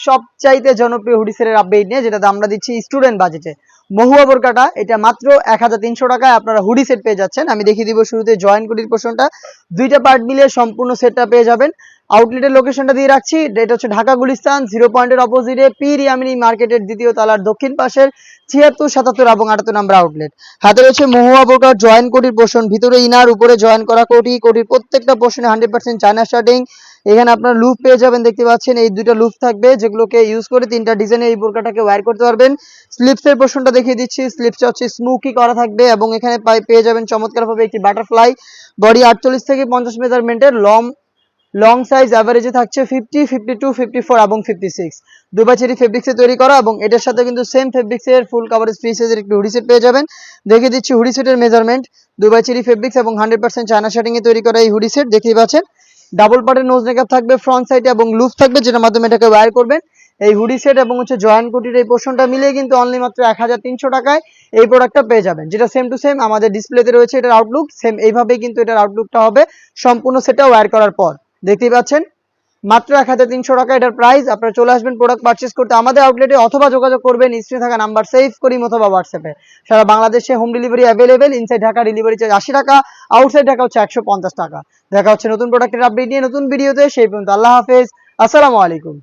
সবচাইতে জনপ্রিয় হুডি সেটের আপডেট নিয়ে, যেটাতে আমরা দিচ্ছি স্টুডেন্ট বাজেটে মহুয়া বোরকাটা। এটা মাত্র 1300 টাকায় আপনারা হুডি সেট পেয়ে যাচ্ছেন। আমি দেখিয়ে দিব শুরুতে জয়েন কোটির পোর্শনটা, দুইটা পার্ট মিলিয়ে সম্পূর্ণ সেটটা পেয়ে যাবেন। আউটলেটের লোকেশনটা দিয়ে রাখছি, এটা হচ্ছে ঢাকা গুলিস্তান 0 পয়েন্টের অপোজিটে পীর ইয়ামিনী মার্কেটের দ্বিতীয় তলার দক্ষিণ পাশের 76, 77 এবং 78 নম্বর আউটলেট। হাতে রয়েছে মহুয়া বোরকার জয়েন কোটির পোর্শন, ভিতরে ইনার, উপরে জয়েন করা কোটি, কোটির প্রত্যেকটা পোর্শনে 100% চায়না শার্টিং। এখানে আপনার লুপ পেয়ে যাবেন, দেখতে পাচ্ছেন এই দুইটা লুপ থাকবে, যেগুলোকে ইউজ করে তিনটা ডিজাইনে এই বোরকাটাকে ওয়্যার করতে পারবেন। স্লিপসের পোর্শনটা দেখিয়ে দিচ্ছি, স্লিপসটা হচ্ছে স্মোকি করা থাকবে এবং এখানে পেয়ে যাবেন চমৎকারভাবে একটি বাটারফ্লাই। বডি 48 থেকে 50 মেজারমেন্টের, লং সাইজ অ্যাভারেজে থাকছে 50, 52, 54 এবং 56। দুবাই চেরি ফেব্রিক্সে তৈরি করা এবং এটার সাথে কিন্তু সেম ফেব্রিক্সের ফুল কাভারেজ ফ্রি সাইজের একটি হুডি সেট পেয়ে যাবেন। দেখিয়ে দিচ্ছি হুডি সেটের মেজারমেন্ট, দুবাই চেরি ফেব্রিক্স এবং 100% চায়না শার্টিং এ তৈরি করা এই হুডি সেট দেখতেই পাচ্ছেন। ডাবল পার্টের নোজ নেকআপ থাকবে ফ্রন্ট সাইডে এবং লুপ থাকবে, যেটার মাধ্যমে এটাকে ওয়্যার করবেন। এই হুডি সেট এবং হচ্ছে জয়েন্ট কোটির এই পোর্শনটা মিলিয়ে কিন্তু অনলি মাত্র 1300 টাকায় এই প্রোডাক্টটা পেয়ে যাবেন, যেটা সেম টু সেম আমাদের ডিসপ্লেতে রয়েছে এটার আউটলুক। সেম এইভাবেই কিন্তু এটার আউটলুকটা হবে সম্পূর্ণ সেটটা ওয়্যার করার পর। দেখতেই পাচ্ছেন মাত্র 1300 টাকা এটার প্রাইস। আপনারা চলে আসবেন প্রোডাক্ট পারচেজ করতে আমাদের আউটলেটে, অথবা যোগাযোগ করবেন স্ক্রিনে থাকা নাম্বার সেভ করিম অথবা হোয়াটসঅ্যাপে। সারা বাংলাদেশে home delivery available. Inside Dhaka delivery charge 80 টাকা, আউটসাইড ঢাকা হচ্ছে 150 টাকা। দেখা হচ্ছে নতুন প্রোডাক্টের আপডেট নিয়ে নতুন ভিডিওতে, সেই পর্যন্ত আল্লাহ হাফেজ, আসসালামু আলাইকুম।